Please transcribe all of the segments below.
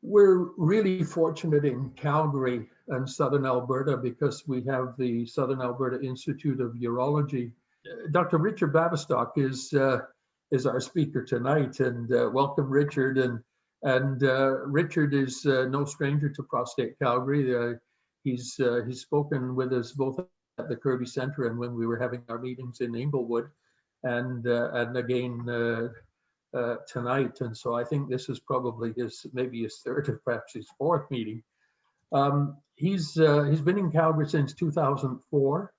We're really fortunate in Calgary and Southern Alberta because we have the Southern Alberta Institute of Urology. Dr. Richard Baverstock is our speaker tonight, and welcome, Richard. And Richard is no stranger to Prostaid Calgary. He's spoken with us both at the Kirby Centre and when we were having our meetings in Inglewood, and again tonight. And so I think this is probably maybe his third or perhaps his fourth meeting. He's been in Calgary since 2004,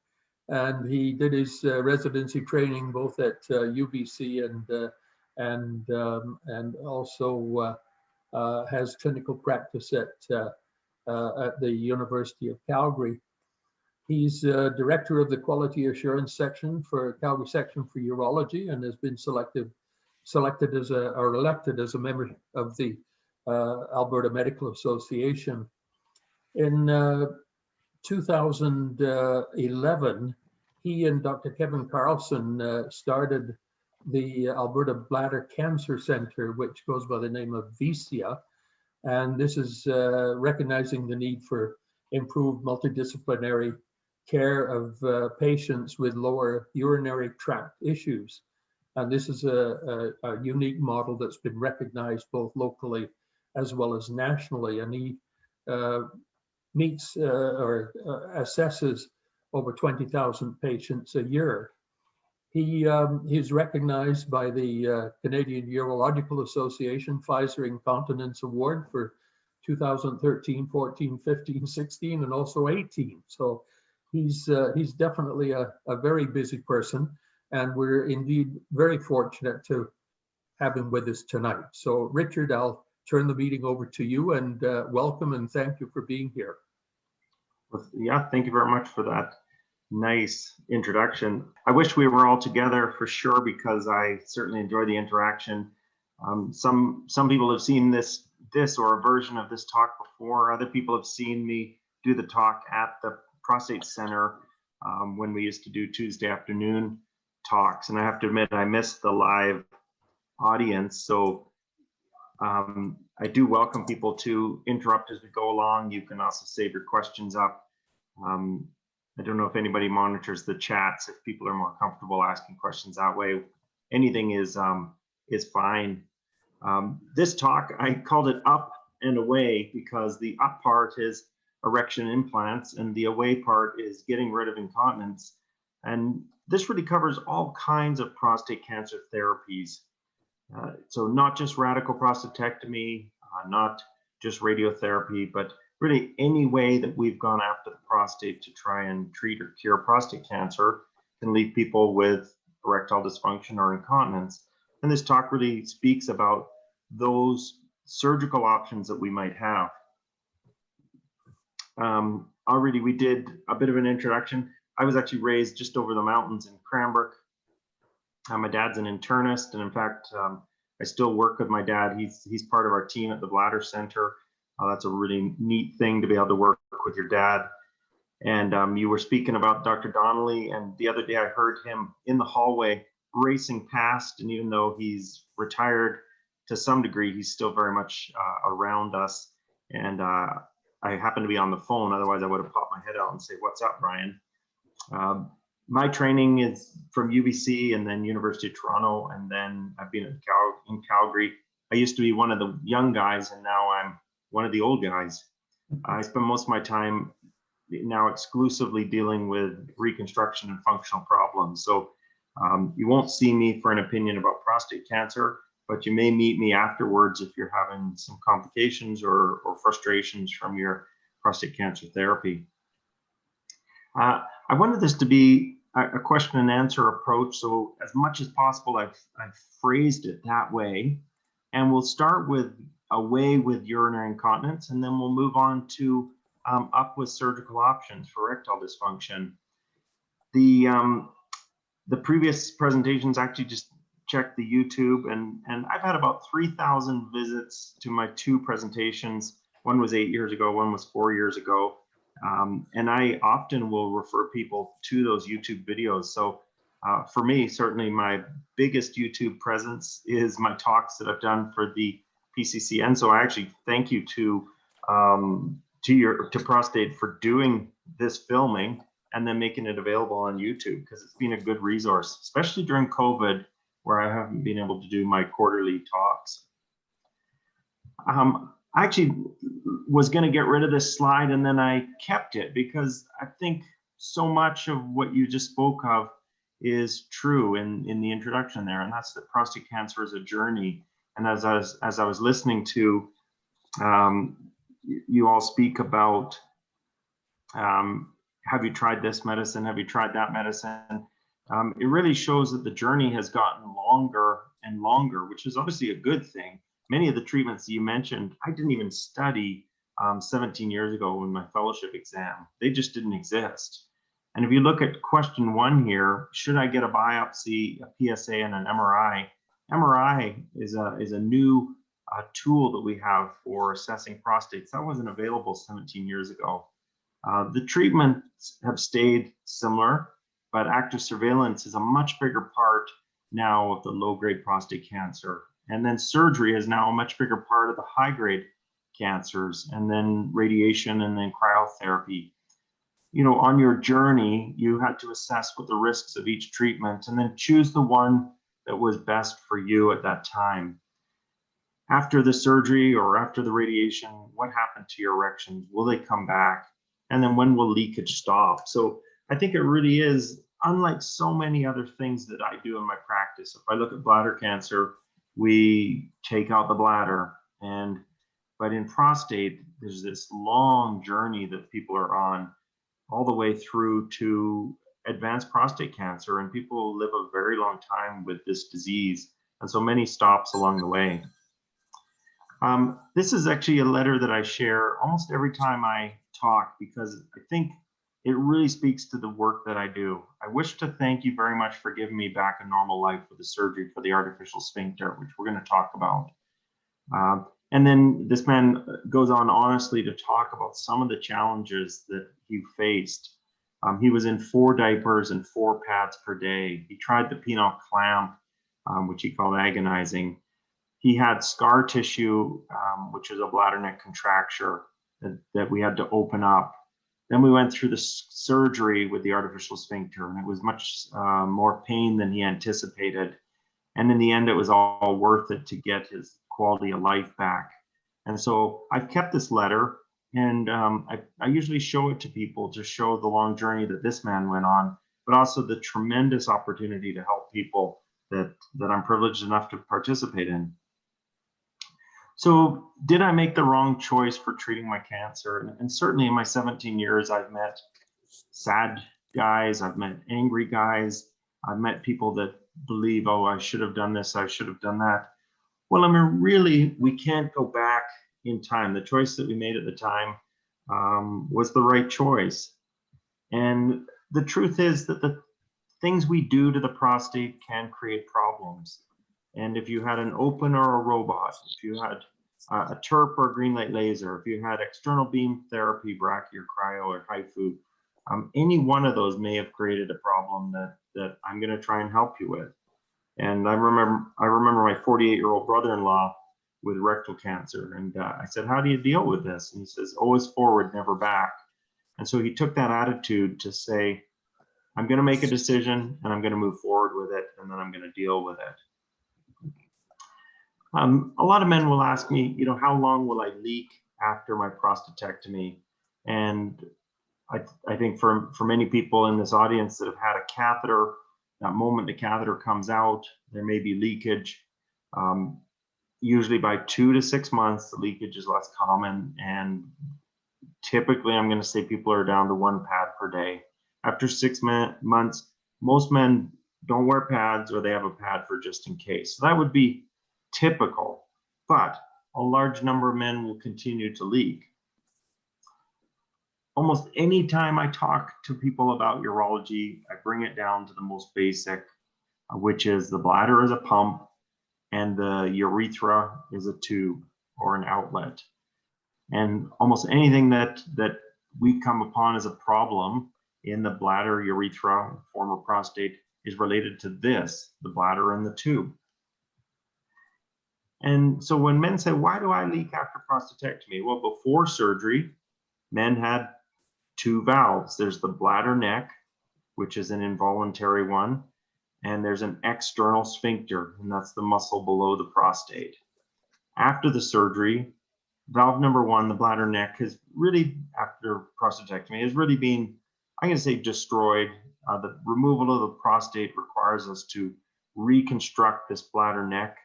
and he did his residency training both at UBC and also has clinical practice at the University of Calgary. He's director of the Quality Assurance section for Calgary section for Urology, and has been elected as a member of the Alberta Medical Association. In 2011, he and Dr. Kevin Carlson started the Alberta Bladder Cancer Centre, which goes by the name of VICIA. And this is recognizing the need for improved multidisciplinary care of patients with lower urinary tract issues. And this is a unique model that's been recognized both locally as well as nationally. And he meets or assesses over 20,000 patients a year. He's recognized by the Canadian Urological Association Pfizer Incontinence Award for 2013, 14, 15, 16, and also 18. So he's definitely a very busy person, and we're indeed very fortunate to have him with us tonight. So Richard, I'll turn the meeting over to you, and welcome and thank you for being here. Yeah, thank you very much for that nice introduction. I wish we were all together for sure, because I certainly enjoy the interaction. Some people have seen this or a version of this talk before. Other people have seen me do the talk at the Prostate Center when we used to do Tuesday afternoon talks. And I have to admit, I missed the live audience. So I do welcome people to interrupt as we go along. You can also save your questions up. I don't know if anybody monitors the chats, if people are more comfortable asking questions that way. Anything is fine. This talk, I called it Up and Away because the up part is erection implants and the away part is getting rid of incontinence. And this really covers all kinds of prostate cancer therapies. So not just radical prostatectomy, not just radiotherapy, but really any way that we've gone after the prostate to try and treat or cure prostate cancer can leave people with erectile dysfunction or incontinence. And this talk really speaks about those surgical options that we might have. Already we did a bit of an introduction. I was actually raised just over the mountains in Cranbrook. My dad's an internist, and in fact, I still work with my dad. He's part of our team at the Bladder Center. That's a really neat thing to be able to work with your dad. And you were speaking about Dr. Donnelly, and the other day I heard him in the hallway racing past, and even though he's retired to some degree, he's still very much around us. And I happened to be on the phone, otherwise I would have popped my head out and say, "What's up, Brian?" My training is from UBC and then University of Toronto, and then I've been in Calgary. I used to be one of the young guys, and now I'm one of the old guys. I spend most of my time now exclusively dealing with reconstruction and functional problems. So you won't see me for an opinion about prostate cancer, but you may meet me afterwards if you're having some complications or frustrations from your prostate cancer therapy. I wanted this to be a question and answer approach. So as much as possible, I've phrased it that way. And we'll start with away with urinary incontinence, and then we'll move on to up with surgical options for erectile dysfunction. The previous presentations, actually just checked the YouTube, and I've had about 3,000 visits to my two presentations. One was 8 years ago, one was 4 years ago. And I often will refer people to those YouTube videos. So for me, certainly my biggest YouTube presence is my talks that I've done for the PCC. And so I actually thank you to Prostaid for doing this filming and then making it available on YouTube, because it's been a good resource, especially during COVID, where I haven't been able to do my quarterly talks. I actually was going to get rid of this slide, and then I kept it because I think so much of what you just spoke of is true in the introduction there, and that's that prostate cancer is a journey. And as I was listening to you all speak about, have you tried this medicine? Have you tried that medicine? It really shows that the journey has gotten longer and longer, which is obviously a good thing. Many of the treatments you mentioned, I didn't even study 17 years ago in my fellowship exam. They just didn't exist. And if you look at question 1 here, should I get a biopsy, a PSA, and an MRI? MRI is a new tool that we have for assessing prostates. That wasn't available 17 years ago. The treatments have stayed similar, but active surveillance is a much bigger part now of the low-grade prostate cancer. And then surgery is now a much bigger part of the high-grade cancers, and then radiation, and then cryotherapy. You know, on your journey, you had to assess what the risks of each treatment and then choose the one that was best for you at that time. After the surgery or after the radiation, what happened to your erections? Will they come back? And then when will leakage stop? So I think it really is, unlike so many other things that I do in my practice. If I look at bladder cancer, we take out the bladder, but in prostate, there's this long journey that people are on, all the way through to advanced prostate cancer, and people live a very long time with this disease, and so many stops along the way. This is actually a letter that I share almost every time I talk, because I think it really speaks to the work that I do. I wish to thank you very much for giving me back a normal life with the surgery for the artificial sphincter, which we're going to talk about. And then this man goes on honestly to talk about some of the challenges that he faced. He was in 4 diapers and 4 pads per day. He tried the penile clamp, which he called agonizing. He had scar tissue, which is a bladder neck contracture that we had to open up. Then we went through the surgery with the artificial sphincter, and it was much more pain than he anticipated. And in the end, it was all worth it to get his quality of life back. And so I've kept this letter, and I usually show it to people to show the long journey that this man went on, but also the tremendous opportunity to help people that I'm privileged enough to participate in. So did I make the wrong choice for treating my cancer? And certainly in my 17 years, I've met sad guys, I've met angry guys, I've met people that believe, oh, I should have done this, I should have done that. Well, I mean, really, we can't go back in time. The choice that we made at the time was the right choice. And the truth is that the things we do to the prostate can create problems. And if you had an open or a robot, if you had a TERP or a green light laser, if you had external beam therapy, brachy or cryo or HIFU, any one of those may have created a problem that I'm going to try and help you with. And I remember my 48-year-old brother-in-law with rectal cancer, and I said, how do you deal with this? And he says, always forward, never back. And so he took that attitude to say, I'm going to make a decision and I'm going to move forward with it, and then I'm going to deal with it. A lot of men will ask me, you know, how long will I leak after my prostatectomy? And I think for many people in this audience that have had a catheter, that moment the catheter comes out, there may be leakage. Usually by 2 to 6 months, the leakage is less common. And typically, I'm going to say people are down to 1 pad per day. After 6 months, most men don't wear pads, or they have a pad for just in case. So that would be typical, but a large number of men will continue to leak. Almost any time I talk to people about urology, I bring it down to the most basic, which is the bladder is a pump and the urethra is a tube or an outlet. And almost anything that we come upon as a problem in the bladder, urethra, former prostate, is related to this, the bladder and the tube. And so when men say, why do I leak after prostatectomy? Well, before surgery, men had two valves. There's the bladder neck, which is an involuntary one, and there's an external sphincter, and that's the muscle below the prostate. After the surgery, valve number one, the bladder neck, has really, after prostatectomy, has really been, I'm going to say, destroyed. The removal of the prostate requires us to reconstruct this bladder neck,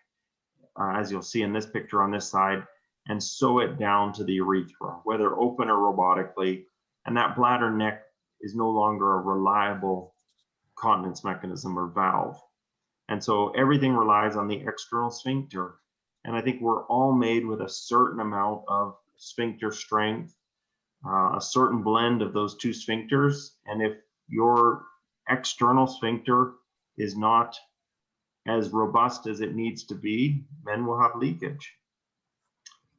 as you'll see in this picture on this side, and sew it down to the urethra, whether open or robotically. And that bladder neck is no longer a reliable continence mechanism or valve. And so everything relies on the external sphincter. And I think we're all made with a certain amount of sphincter strength, a certain blend of those two sphincters. And if your external sphincter is not as robust as it needs to be, men will have leakage.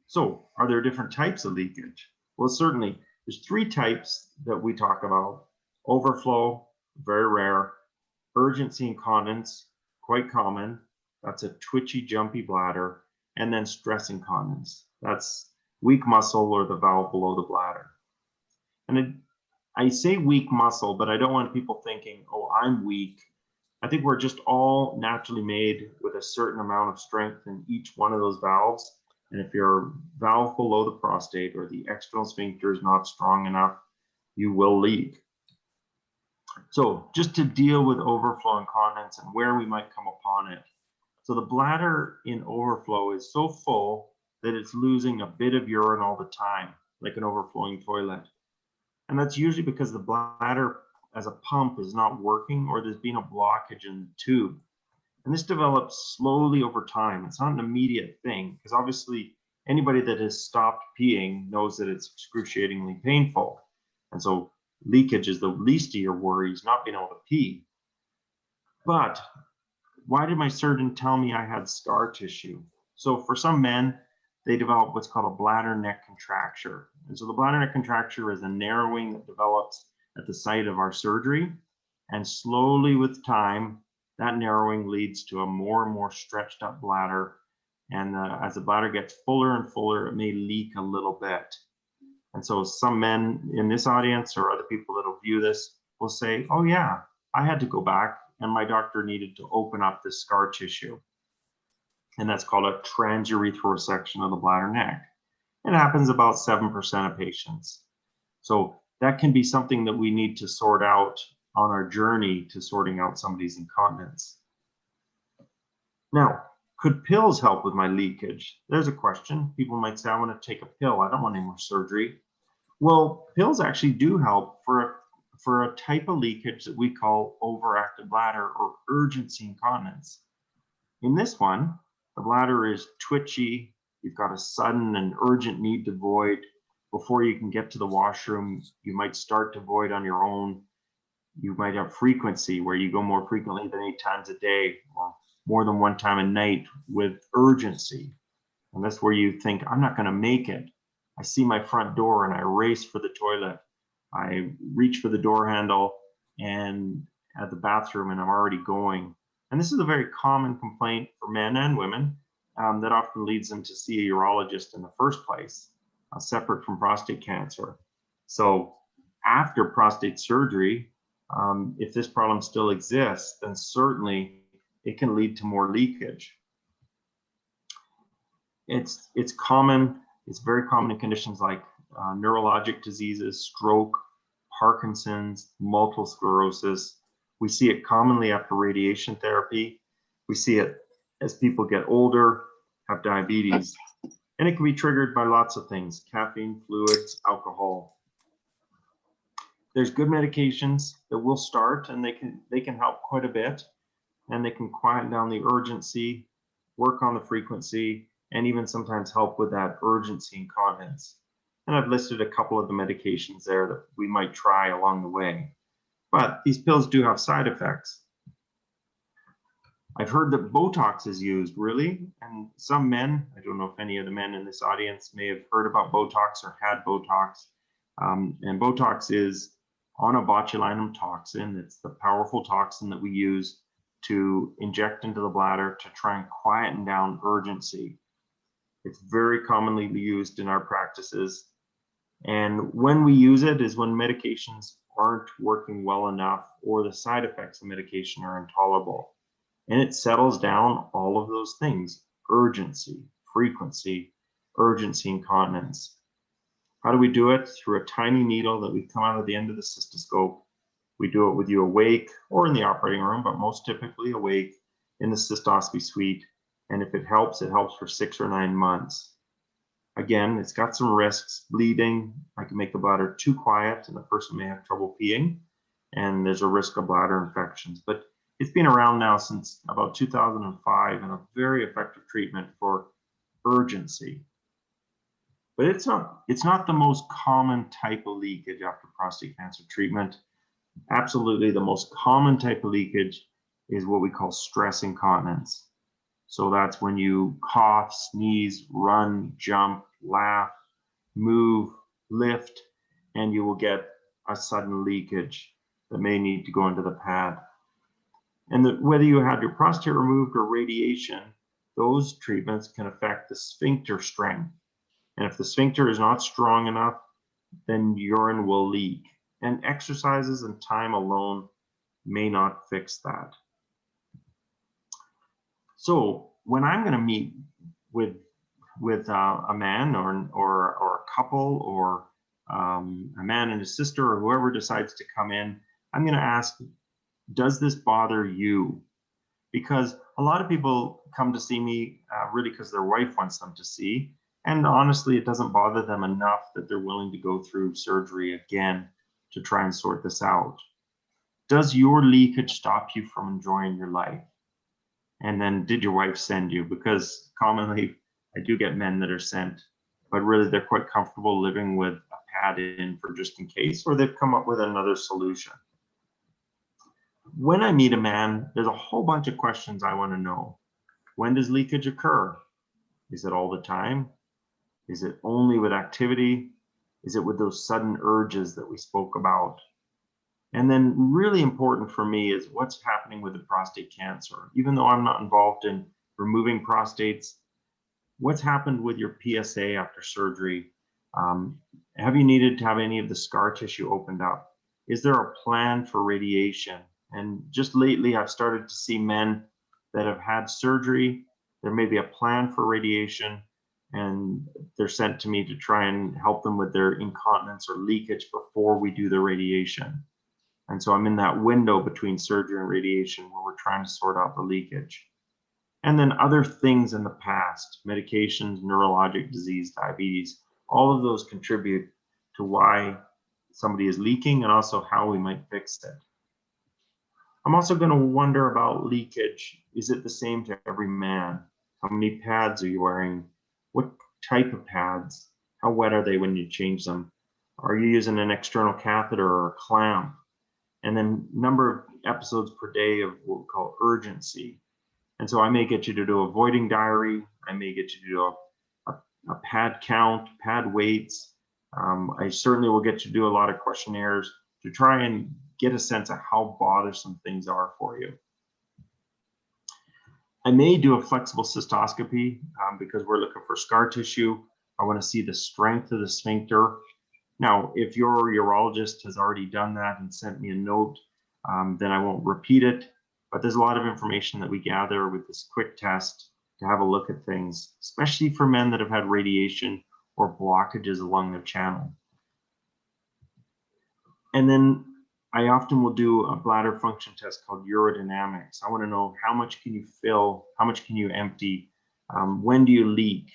So are there different types of leakage? Well, certainly there's three types that we talk about: overflow, very rare; urgency incontinence, quite common. That's a twitchy, jumpy bladder; and then stress incontinence. That's weak muscle or the valve below the bladder. And I say weak muscle, but I don't want people thinking, oh, I'm weak. I think we're just all naturally made with a certain amount of strength in each one of those valves. And if your valve below the prostate or the external sphincter is not strong enough, you will leak. So just to deal with overflow incontinence and where we might come upon it. So the bladder in overflow is so full that it's losing a bit of urine all the time, like an overflowing toilet. And that's usually because the bladder as a pump is not working, or there's been a blockage in the tube. And this develops slowly over time. It's not an immediate thing, because obviously anybody that has stopped peeing knows that it's excruciatingly painful. And so leakage is the least of your worries, not being able to pee. But why did my surgeon tell me I had scar tissue? So for some men, they develop what's called a bladder neck contracture. And so the bladder neck contracture is a narrowing that develops at the site of our surgery. And slowly with time, that narrowing leads to a more and more stretched up bladder. And as the bladder gets fuller and fuller, it may leak a little bit. And so some men in this audience or other people that will view this will say, oh yeah, I had to go back and my doctor needed to open up this scar tissue. And that's called a transurethral resection of the bladder neck. It happens about 7% of patients. So that can be something that we need to sort out on our journey to sorting out somebody's incontinence. Now, could pills help with my leakage? There's a question. People might say, I want to take a pill. I don't want any more surgery. Well, pills actually do help for a type of leakage that we call overactive bladder or urgency incontinence. In this one, the bladder is twitchy. You've got a sudden and urgent need to void. Before you can get to the washroom, you might start to void on your own. You might have frequency where you go more frequently than 8 times a day or more than 1 time a night with urgency. And that's where you think, I'm not going to make it. I see my front door and I race for the toilet. I reach for the door handle and at the bathroom and I'm already going. And this is a very common complaint for men and women that often leads them to see a urologist in the first place, separate from prostate cancer. So after prostate surgery, if this problem still exists, then certainly it can lead to more leakage. It's common. It's very common in conditions like neurologic diseases, stroke, Parkinson's, multiple sclerosis. We see it commonly after radiation therapy. We see it as people get older, have diabetes, and it can be triggered by lots of things: caffeine, fluids, alcohol. There's good medications that will start and they can help quite a bit, and they can quiet down the urgency, work on the frequency, and even sometimes help with that urgency incontinence. And I've listed a couple of the medications there that we might try along the way. But these pills do have side effects. I've heard that Botox is used, really, and some men, I don't know if any of the men in this audience may have heard about Botox or had Botox. And Botox is botulinum toxin. It's the powerful toxin that we use to inject into the bladder to try and quieten down urgency. It's very commonly used in our practices. And when we use it is when medications aren't working well enough or the side effects of medication are intolerable. And it settles down all of those things: urgency, frequency, urgency, incontinence. How do we do it? Through a tiny needle that we come out of the end of the cystoscope. We do it with you awake or in the operating room, but most typically awake in the cystoscopy suite. And if it helps for 6 or 9 months. Again, it's got some risks: bleeding. I can make the bladder too quiet and the person may have trouble peeing. And there's a risk of bladder infections. But it's been around now since about 2005 and a very effective treatment for urgency. But it's not the most common type of leakage after prostate cancer treatment. Absolutely, the most common type of leakage is what we call stress incontinence. So that's when you cough, sneeze, run, jump, laugh, move, lift, and you will get a sudden leakage that may need to go into the pad. And whether you have your prostate removed or radiation, those treatments can affect the sphincter strength. And if the sphincter is not strong enough, then urine will leak. And exercises and time alone may not fix that. So when I'm going to meet with a man or a couple or a man and his sister or whoever decides to come in, I'm going to ask, does this bother you? Because a lot of people come to see me really because their wife wants them to see. And honestly, it doesn't bother them enough that they're willing to go through surgery again to try and sort this out. Does your leakage stop you from enjoying your life? And then did your wife send you? Because commonly I do get men that are sent, but really they're quite comfortable living with a pad in for just in case, or they've come up with another solution. When I meet a man, there's a whole bunch of questions I want to know. When does leakage occur? Is it all the time? Is it only with activity? Is it with those sudden urges that we spoke about? And then really important for me is what's happening with the prostate cancer. Even though I'm not involved in removing prostates, what's happened with your PSA after surgery? Have you needed to have any of the scar tissue opened up? Is there a plan for radiation? And just lately, I've started to see men that have had surgery. There may be a plan for radiation, and they're sent to me to try and help them with their incontinence or leakage before we do the radiation. And so I'm in that window between surgery and radiation where we're trying to sort out the leakage. And then other things in the past, medications, neurologic disease, diabetes, all of those contribute to why somebody is leaking and also how we might fix it. I'm also going to wonder about leakage. Is it the same to every man? How many pads are you wearing? What type of pads? How wet are they when you change them? Are you using an external catheter or a clamp? And then number of episodes per day of what we call urgency. And so I may get you to do a voiding diary. I may get you to do a pad count, pad weights. I certainly will get you to do a lot of questionnaires to try and get a sense of how bothersome things are for you. I may do a flexible cystoscopy because we're looking for scar tissue. I want to see the strength of the sphincter. Now, if your urologist has already done that and sent me a note, then I won't repeat it. But there's a lot of information that we gather with this quick test to have a look at things, especially for men that have had radiation or blockages along their channel. And then I often will do a bladder function test called urodynamics. I want to know how much can you fill, how much can you empty, when do you leak?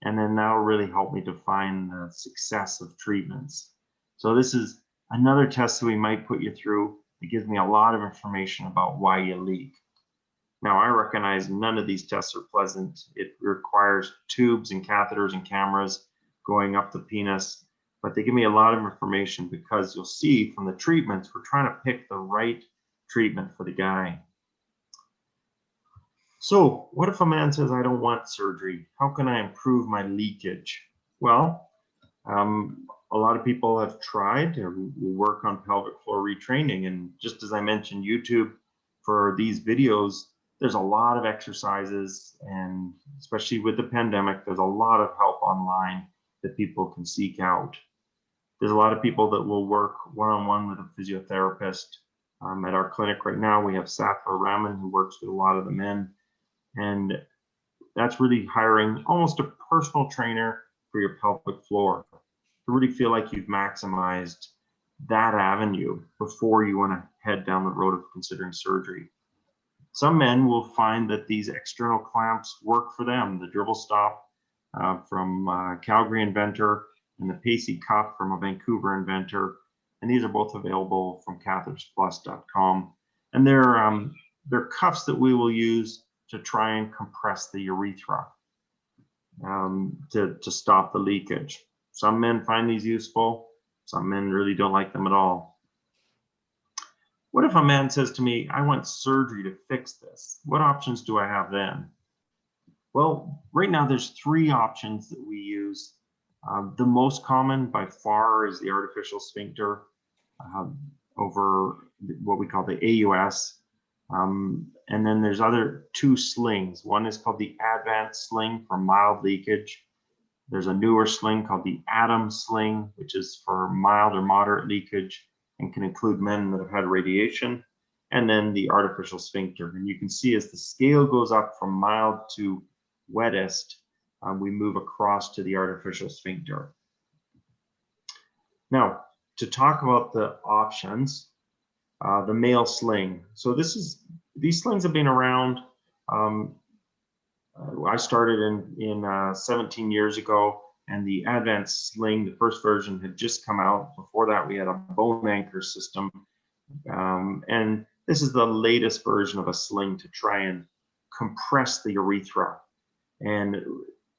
And then that'll really help me define the success of treatments. So this is another test that we might put you through. It gives me a lot of information about why you leak. Now, I recognize none of these tests are pleasant. It requires tubes and catheters and cameras going up the penis, but they give me a lot of information because you'll see from the treatments, we're trying to pick the right treatment for the guy. So what if a man says, I don't want surgery? How can I improve my leakage? Well, a lot of people have tried to work on pelvic floor retraining. And just as I mentioned YouTube for these videos, There's a lot of exercises, and especially with the pandemic, there's a lot of help online that people can seek out. There's a lot of people that will work one-on-one with a physiotherapist. At our clinic right now, we have Safa Raman, who works with a lot of the men, and that's really hiring almost a personal trainer for your pelvic floor to really feel like you've maximized that avenue before you want to head down the road of considering surgery. Some men will find that these external clamps work for them. The dribble stop from Calgary inventor and the Pacey cuff from a Vancouver inventor. And these are both available from cathetersplus.com. And they're cuffs that we will use to try and compress the urethra to stop the leakage. Some men find these useful. Some men really don't like them at all. What if a man says to me, I want surgery to fix this? What options do I have then? Well, right now there's 3 options that we use. The most common by far is the artificial sphincter over what we call the AUS. And then there's other 2 slings. One is called the advanced sling for mild leakage. There's a newer sling called the Atom sling, which is for mild or moderate leakage and can include men that have had radiation. And then the artificial sphincter. And you can see as the scale goes up from mild to wettest, we move across to the artificial sphincter. Now, to talk about the options, the male sling. So these slings have been around. I started in 17 years ago, and the advanced sling, the first version, had just come out. Before that, we had a bone anchor system. And this is the latest version of a sling to try and compress the urethra and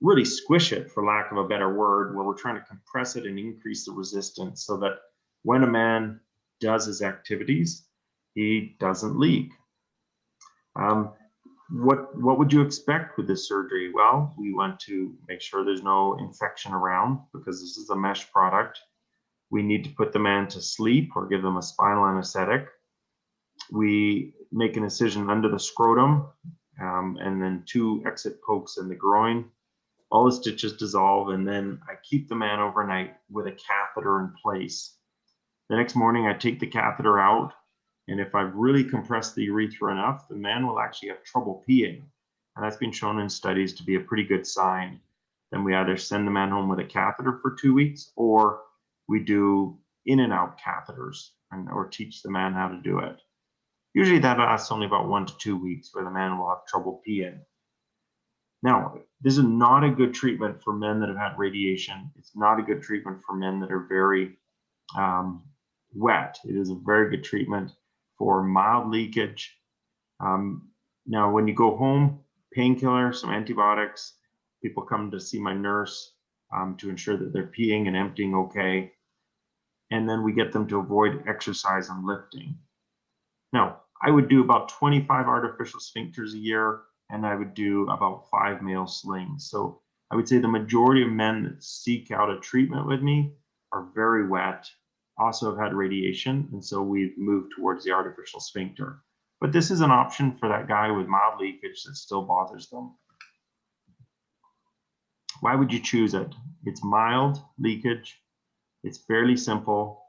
really squish it, for lack of a better word, where we're trying to compress it and increase the resistance so that when a man does his activities, he doesn't leak. What would you expect with this surgery? Well, we want to make sure there's no infection around because this is a mesh product. We need to put the man to sleep or give them a spinal anesthetic. We make an incision under the scrotum and then 2 exit pokes in the groin. All the stitches dissolve, and then I keep the man overnight with a catheter in place. The next morning, I take the catheter out, and if I've really compressed the urethra enough, the man will actually have trouble peeing. And that's been shown in studies to be a pretty good sign. Then we either send the man home with a catheter for 2 weeks, or we do in and out catheters or teach the man how to do it. Usually that lasts only about 1 to 2 weeks where the man will have trouble peeing. Now, this is not a good treatment for men that have had radiation. It's not a good treatment for men that are very wet. It is a very good treatment for mild leakage. Now, when you go home, painkiller, some antibiotics, people come to see my nurse to ensure that they're peeing and emptying okay. And then we get them to avoid exercise and lifting. Now, I would do about 25 artificial sphincters a year, and I would do about 5 male slings. So I would say the majority of men that seek out a treatment with me are very wet, also have had radiation, and so we've moved towards the artificial sphincter. But this is an option for that guy with mild leakage that still bothers them. Why would you choose it? It's mild leakage. It's fairly simple.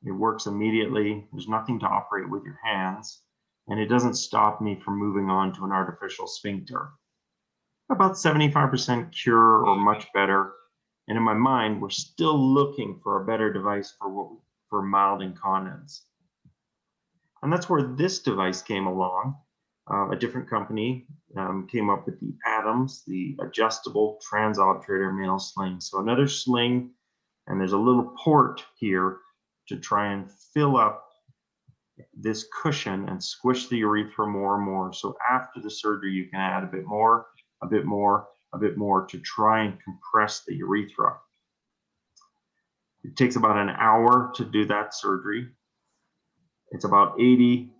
It works immediately. There's nothing to operate with your hands, and it doesn't stop me from moving on to an artificial sphincter. About 75% cure or much better. And in my mind, we're still looking for a better device for mild incontinence. And that's where this device came along. A different company came up with the Atoms, the adjustable transobturator male sling. So another sling, and there's a little port here to try and fill up this cushion and squish the urethra more and more. So after the surgery, you can add a bit more, a bit more, a bit more to try and compress the urethra. It takes about an hour to do that surgery. It's about 80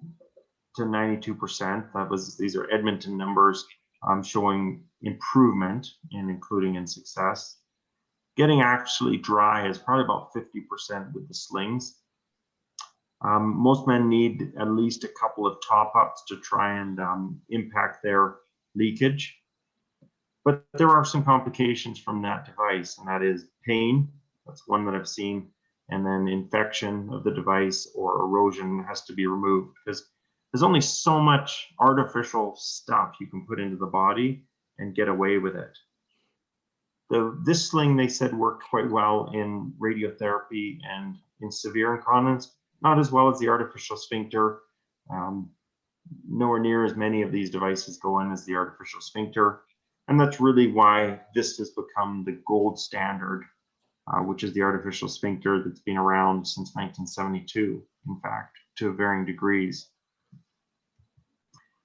to 92%. These are Edmonton numbers showing improvement and including in success. Getting actually dry is probably about 50% with the slings. Most men need at least a couple of top-ups to try and impact their leakage. But there are some complications from that device, and that is pain. That's one that I've seen. And then infection of the device or erosion has to be removed, because there's only so much artificial stuff you can put into the body and get away with it. This sling, they said, worked quite well in radiotherapy and in severe incontinence, not as well as the artificial sphincter. Nowhere near as many of these devices go in as the artificial sphincter. And that's really why this has become the gold standard, which is the artificial sphincter that's been around since 1972, in fact, to varying degrees.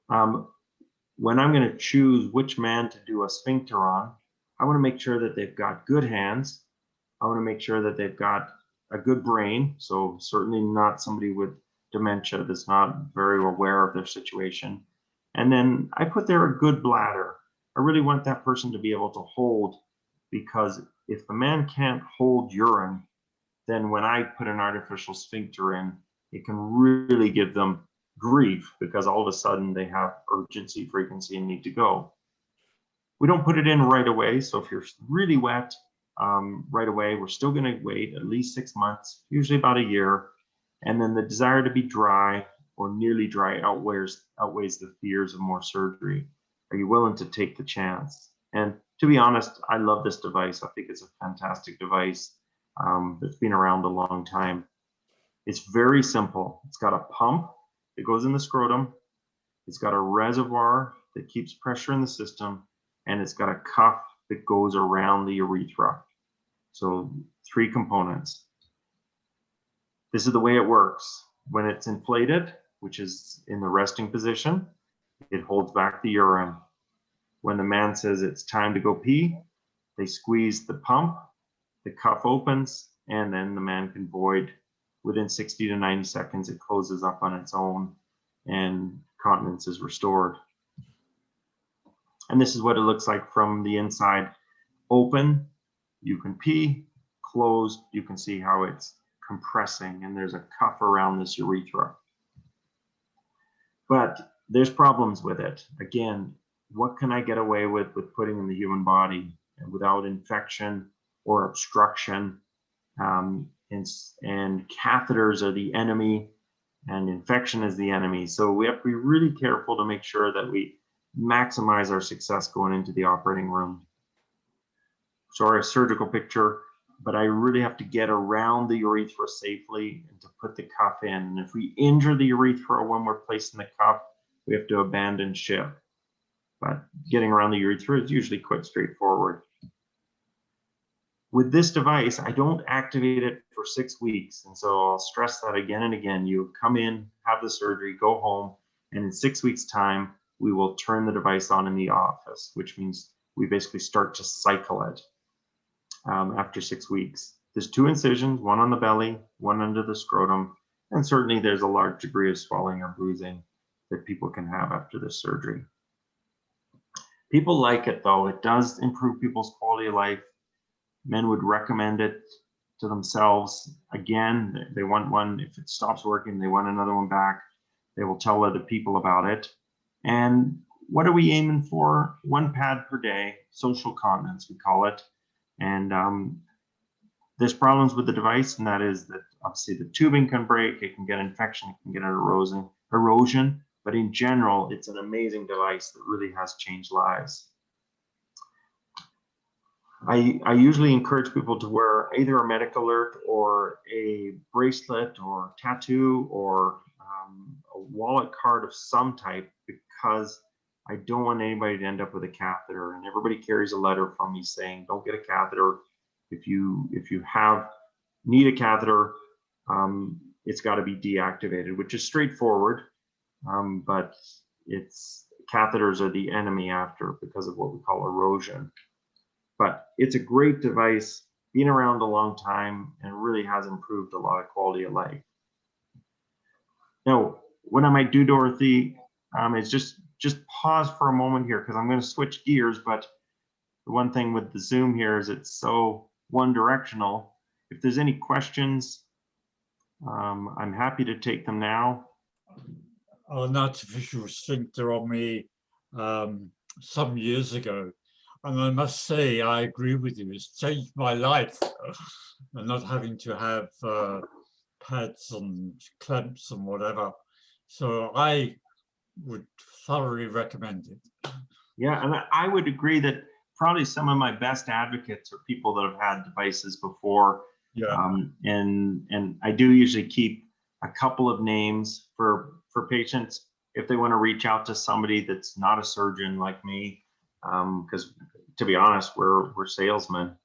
When I'm going to choose which man to do a sphincter on, I want to make sure that they've got good hands. I want to make sure that they've got a good brain. So certainly not somebody with dementia that's not very aware of their situation. And then I put there a good bladder. I really want that person to be able to hold, because if the man can't hold urine, then when I put an artificial sphincter in, it can really give them grief, because all of a sudden they have urgency, frequency, and need to go. We don't put it in right away. So if you're really wet right away, we're still going to wait at least 6 months, usually about a year. And then the desire to be dry or nearly dry outweighs the fears of more surgery. Are you willing to take the chance? And to be honest, I love this device. I think it's a fantastic device that's been around a long time. It's very simple. It's got a pump that goes in the scrotum. It's got a reservoir that keeps pressure in the system, and it's got a cuff that goes around the urethra. So 3 components. This is the way it works. When it's inflated, which is in the resting position, it holds back the urine. When the man says it's time to go pee, they squeeze the pump, the cuff opens, and then the man can void. Within 60 to 90 seconds, it closes up on its own and continence is restored. And this is what it looks like from the inside. Open, you can pee. Closed, you can see how it's compressing, and there's a cuff around this urethra. But there's problems with it. Again, what can I get away with putting in the human body without infection or obstruction? And catheters are the enemy, and infection is the enemy. So we have to be really careful to make sure that we maximize our success going into the operating room. Sorry, a surgical picture, but I really have to get around the urethra safely and to put the cuff in. And if we injure the urethra when we're placing the cuff, we have to abandon ship. But getting around the urethra is usually quite straightforward. With this device, I don't activate it for 6 weeks. And so I'll stress that again and again. You come in, have the surgery, go home, and in 6 weeks' time, we will turn the device on in the office, which means we basically start to cycle it after 6 weeks. There's 2 incisions, one on the belly, one under the scrotum, and certainly there's a large degree of swelling or bruising that people can have after this surgery. People like it though. It does improve people's quality of life. Men would recommend it to themselves. Again, they want one. If it stops working, they want another one back. They will tell other people about it. And what are we aiming for? 1 pad per day, social continence, we call it. And there's problems with the device, and that is that obviously the tubing can break, it can get infection, it can get an erosion. But in general, it's an amazing device that really has changed lives. I usually encourage people to wear either a medic alert or a bracelet or tattoo or a wallet card of some type, because I don't want anybody to end up with a catheter. And everybody carries a letter from me saying, don't get a catheter. If you need a catheter, it's got to be deactivated, which is straightforward. But catheters are the enemy after, because of what we call erosion. But it's a great device, been around a long time, and really has improved a lot of quality of life. Now, what I might do, Dorothy, is just pause for a moment here, because I'm going to switch gears. But the one thing with the Zoom here is it's so one directional. If there's any questions, I'm happy to take them now. An artificial sphincter on me some years ago. And I must say, I agree with you. It's changed my life and not having to have pads and clamps and whatever. So I would thoroughly recommend it. Yeah, and I would agree that probably some of my best advocates are people that have had devices before. Yeah. And I do usually keep a couple of names for patients if they want to reach out to somebody that's not a surgeon like me. Because to be honest, we're salesmen.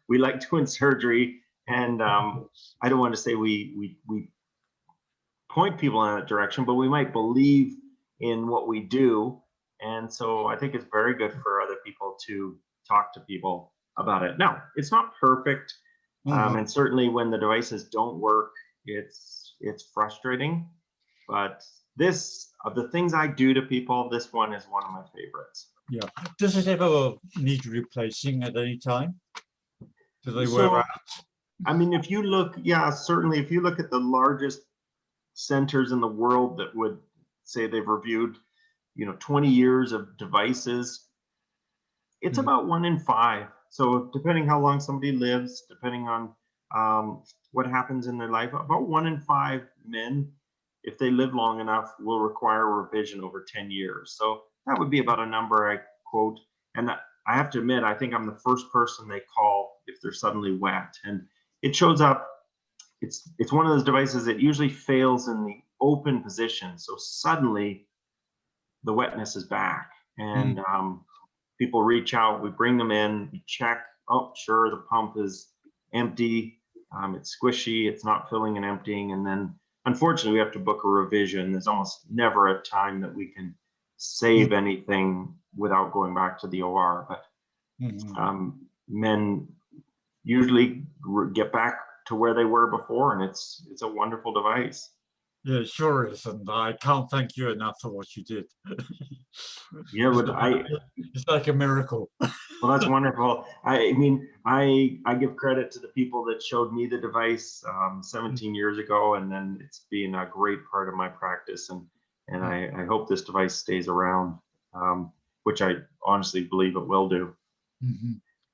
We like doing surgery, and I don't want to say we point people in that direction, but we might believe in what we do. And so I think it's very good for other people to talk to people about it. Now, it's not perfect. And certainly when the devices don't work, it's frustrating. But this, of the things I do to people, this one is one of my favorites. Yeah. Does it ever need replacing at any time? Do they So, wear out? I mean, if you look, yeah, certainly if you look at the largest centers in the world that would say they've reviewed, 20 years of devices, it's about 1 in 5. So depending how long somebody lives, depending on what happens in their life, about 1 in 5 men, if they live long enough, will require revision over 10 years. So that would be about a number I quote. And I have to admit, I think I'm the first person they call if they're suddenly wet. And it shows up, it's one of those devices that usually fails in the open position. So suddenly the wetness is back. And people reach out, we bring them in, we check, oh, sure, the pump is empty, it's squishy, it's not filling and emptying, and then unfortunately we have to book a revision. There's almost never a time that we can save anything without going back to the OR, but men usually get back to where they were before, and it's a wonderful device. Yeah, it sure is, and I can't thank you enough for what you did. Yeah, but it's like a miracle. Well, that's wonderful. I mean, I give credit to the people that showed me the device 17 years ago, and then it's been a great part of my practice, and I hope this device stays around, which I honestly believe it will do.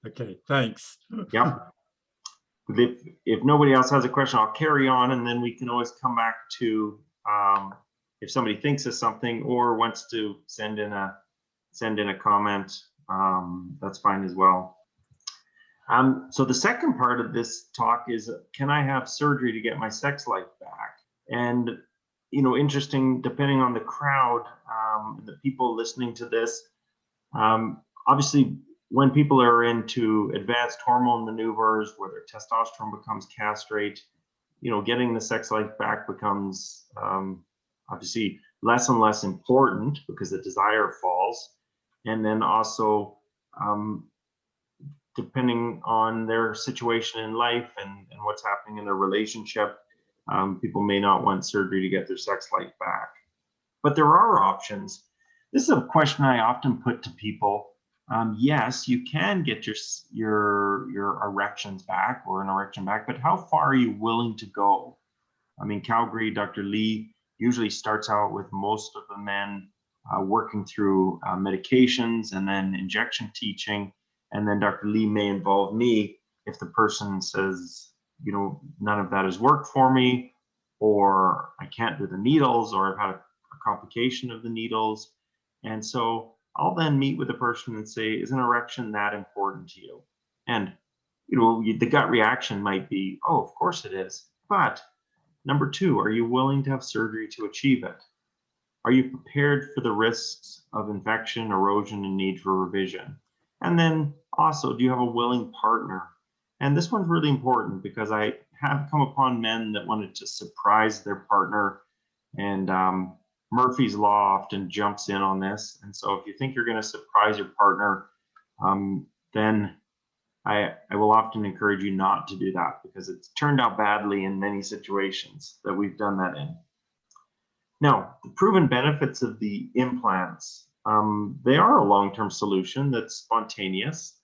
Okay, thanks. Yeah. If nobody else has a question, I'll carry on, and then we can always come back to if somebody thinks of something or wants to send in a comment. That's fine as well. So the second part of this talk is, can I have surgery to get my sex life back? And interesting, depending on the crowd, the people listening to this, obviously when people are into advanced hormone maneuvers where their testosterone becomes castrate, getting the sex life back becomes obviously less and less important because the desire falls. And then also, depending on their situation in life and what's happening in their relationship, people may not want surgery to get their sex life back. But there are options. This is a question I often put to people. Yes, you can get your erections back or an erection back, but how far are you willing to go? I mean, Calgary, Dr. Lee usually starts out with most of the men working through medications and then injection teaching. And then Dr. Lee may involve me if the person says, none of that has worked for me, or I can't do the needles, or I've had a complication of the needles. And so I'll then meet with the person and say, is an erection that important to you? And, the gut reaction might be, oh, of course it is. But number 2, are you willing to have surgery to achieve it? Are you prepared for the risks of infection, erosion, and need for revision? And then also, do you have a willing partner? And this one's really important because I have come upon men that wanted to surprise their partner, and Murphy's Law often jumps in on this. And so if you think you're going to surprise your partner, then I will often encourage you not to do that, because it's turned out badly in many situations that we've done that in. Now, the proven benefits of the implants, they are a long-term solution that's spontaneous.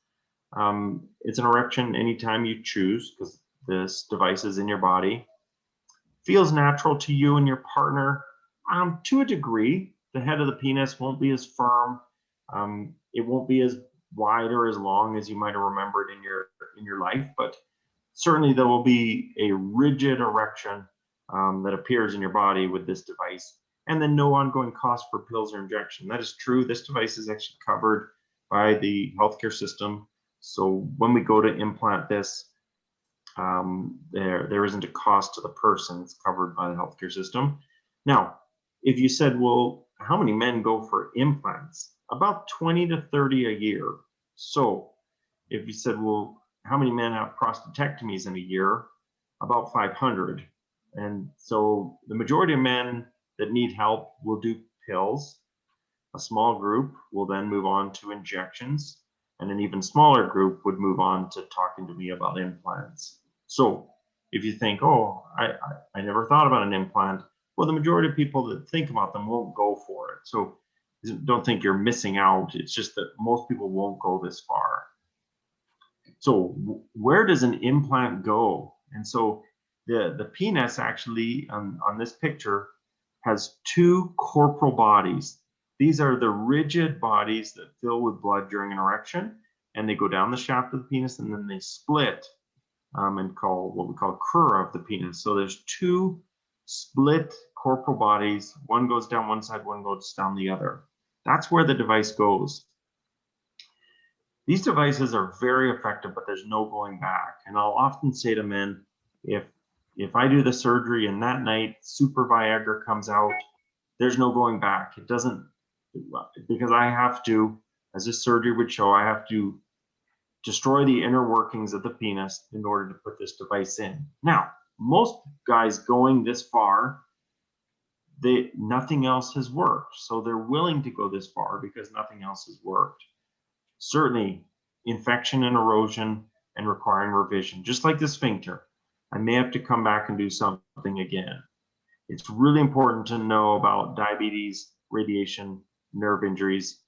It's an erection anytime you choose because this device is in your body. feels natural to you and your partner. To a degree, the head of the penis won't be as firm. It won't be as wide or as long as you might have remembered in your life, but certainly there will be a rigid erection that appears in your body with this device, and then no ongoing cost for pills or injection. That is true. This device is actually covered by the healthcare system. So when we go to implant this, there isn't a cost to the person. It's covered by the healthcare system. Now, if you said, well, how many men go for implants? About 20 to 30 a year. So if you said, well, how many men have prostatectomies in a year? About 500. And so the majority of men that need help will do pills. A small group will then move on to injections, and an even smaller group would move on to talking to me about implants. So if you think, oh, I never thought about an implant, well, the majority of people that think about them won't go for it. So don't think you're missing out. It's just that most people won't go this far. So where does an implant go? And so the penis actually on this picture has two corporal bodies. These are the rigid bodies that fill with blood during an erection, and they go down the shaft of the penis, and then they split and call what we call crura of the penis. So there's two split corporal bodies. One goes down one side, one goes down the other. That's where the device goes. These devices are very effective, but there's no going back. And I'll often say to men, if I do the surgery and that night super Viagra comes out, there's no going back. It doesn't, because I have to, as this surgery would show, I have to destroy the inner workings of the penis in order to put this device in. Now, most guys going this far, nothing else has worked. So they're willing to go this far because nothing else has worked. Certainly, infection and erosion and requiring revision, just like the sphincter. I may have to come back and do something again. It's really important to know about diabetes, radiation, nerve injuries,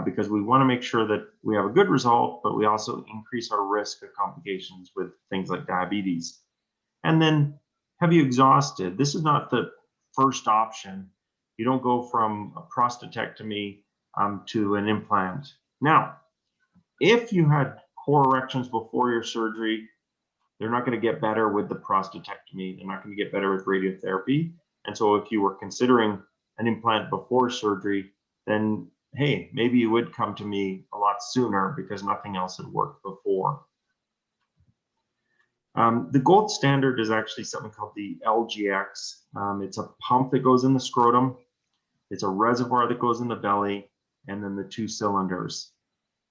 because we want to make sure that we have a good result, but we also increase our risk of complications with things like diabetes. And then, have you exhausted? This is not the first option. You don't go from a prostatectomy to an implant. Now, if you had poor erections before your surgery, they're not going to get better with the prostatectomy. They're not going to get better with radiotherapy. And so if you were considering an implant before surgery, then hey, maybe you would come to me a lot sooner because nothing else had worked before. The gold standard is actually something called the LGX. It's a pump that goes in the scrotum. It's a reservoir that goes in the belly, and then the two cylinders.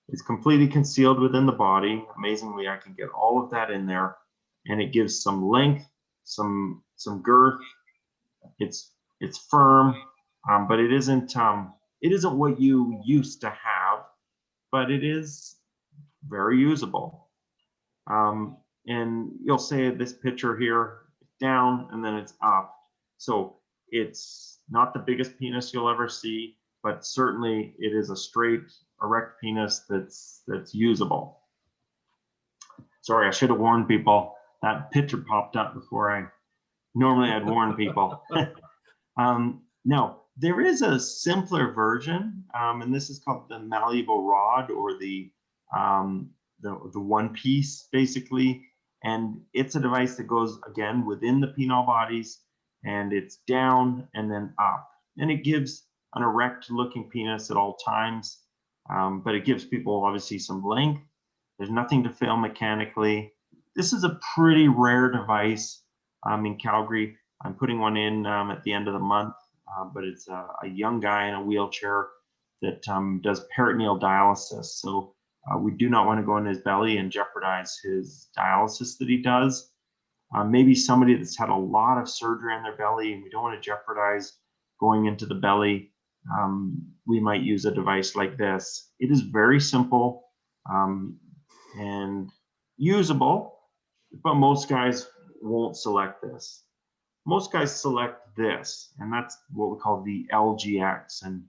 It's completely concealed within the body. Amazingly, I can get all of that in there, and it gives some length, some girth. It's firm, but it isn't what you used to have, but it is very usable. And you'll say this picture here, down and then it's up. So it's not the biggest penis you'll ever see, but certainly it is a straight erect penis that's usable. Sorry, I should have warned people. That picture popped up before normally I'd warn people. Now, there is a simpler version, and this is called the malleable rod, or the one piece, basically. And it's a device that goes, again, within the penile bodies, and it's down and then up. And it gives an erect looking penis at all times, but it gives people obviously some length. There's nothing to fail mechanically. This is a pretty rare device in Calgary. I'm putting one in at the end of the month, but it's a young guy in a wheelchair that does peritoneal dialysis. So we do not want to go in his belly and jeopardize his dialysis that he does. Maybe somebody that's had a lot of surgery on their belly, and we don't want to jeopardize going into the belly. We might use a device like this. It is very simple and usable, but most guys won't select this. Most guys select this, and that's what we call the LGX. And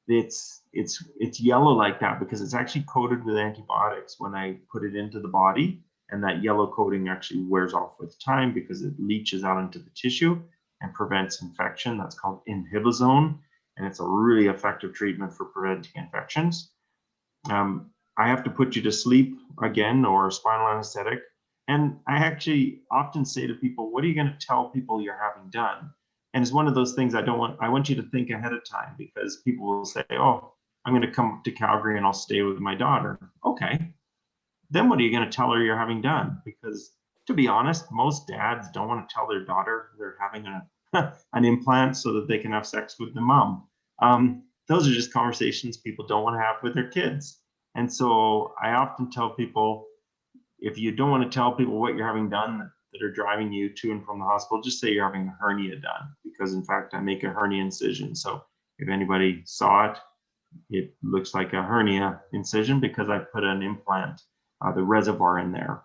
it's yellow like that because it's actually coated with antibiotics when I put it into the body. and that yellow coating actually wears off with time because it leaches out into the tissue and prevents infection. That's called inhibizone, and it's a really effective treatment for preventing infections. I have to put you to sleep again, or spinal anesthetic. And I actually often say to people, what are you going to tell people you're having done? And it's one of those things I want you to think ahead of time, because people will say, oh, I'm going to come to Calgary and I'll stay with my daughter. Okay. Then what are you going to tell her you're having done? Because to be honest, most dads don't want to tell their daughter they're having an implant so that they can have sex with the mom. Those are just conversations people don't want to have with their kids. And so I often tell people, if you don't want to tell people what you're having done that are driving you to and from the hospital, just say you're having a hernia done, because in fact, I make a hernia incision. So if anybody saw it, it looks like a hernia incision because I put an implant, the reservoir in there.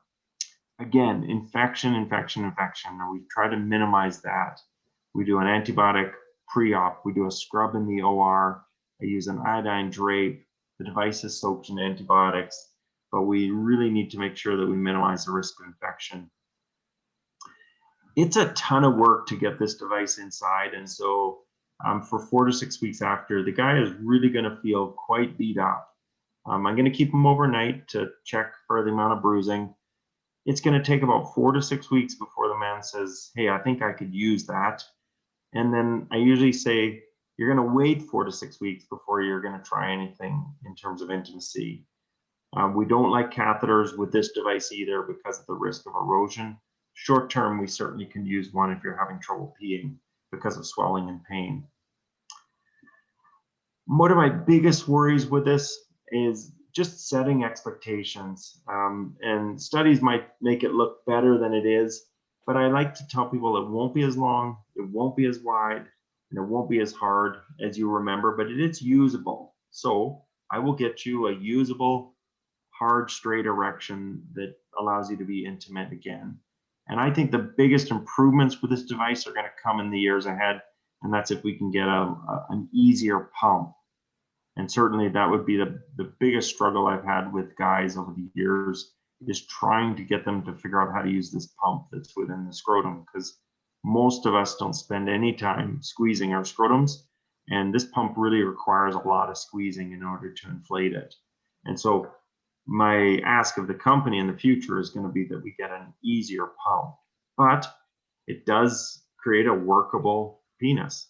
Again, infection, and we try to minimize that. We do an antibiotic pre-op, we do a scrub in the OR, I use an iodine drape, the device is soaked in antibiotics, but we really need to make sure that we minimize the risk of infection. It's a ton of work to get this device inside, and so for 4 to 6 weeks after, the guy is really going to feel quite beat up. I'm going to keep him overnight to check for the amount of bruising. It's going to take about 4 to 6 weeks before the man says, hey, I think I could use that. And then I usually say, you're going to wait 4 to 6 weeks before you're going to try anything in terms of intimacy. We don't like catheters with this device either because of the risk of erosion. Short term, we certainly can use one if you're having trouble peeing because of swelling and pain. One of my biggest worries with this is just setting expectations. And studies might make it look better than it is, but I like to tell people it won't be as long, it won't be as wide, and it won't be as hard as you remember, but it is usable. So I will get you a usable, hard, straight erection that allows you to be intimate again. And I think the biggest improvements with this device are going to come in the years ahead, and that's if we can get an easier pump. And certainly that would be the biggest struggle I've had with guys over the years, is trying to get them to figure out how to use this pump that's within the scrotum, because most of us don't spend any time squeezing our scrotums, and this pump really requires a lot of squeezing in order to inflate it. And so my ask of the company in the future is going to be that we get an easier pump, but it does create a workable penis.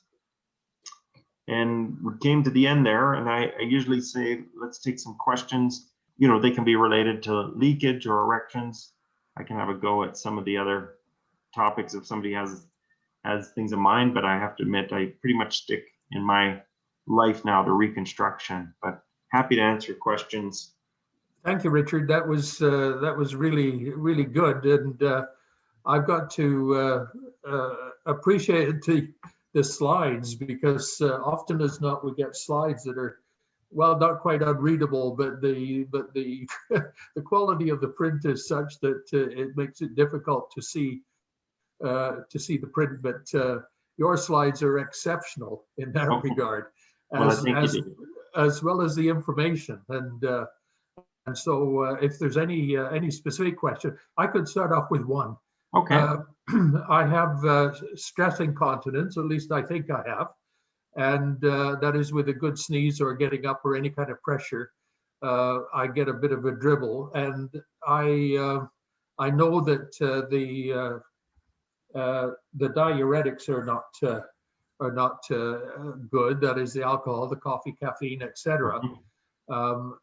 And we came to the end there, and I usually say, let's take some questions. You know, they can be related to leakage or erections. I can have a go at some of the other topics if somebody has things in mind, but I have to admit, I pretty much stick in my life now to reconstruction, but happy to answer questions. Thank you, Richard. That was really, really good. And I've got to appreciate the slides, because often as not, we get slides that are, well, not quite unreadable, but the the quality of the print is such that it makes it difficult to see the print. But your slides are exceptional in that regard, as well as the information. And so if there's any specific question, I could start off with one. Okay. I have stress incontinence, at least I think I have. And that is with a good sneeze or getting up or any kind of pressure, I get a bit of a dribble. And I know that the diuretics are not good. That is the alcohol, the coffee, caffeine, etc. But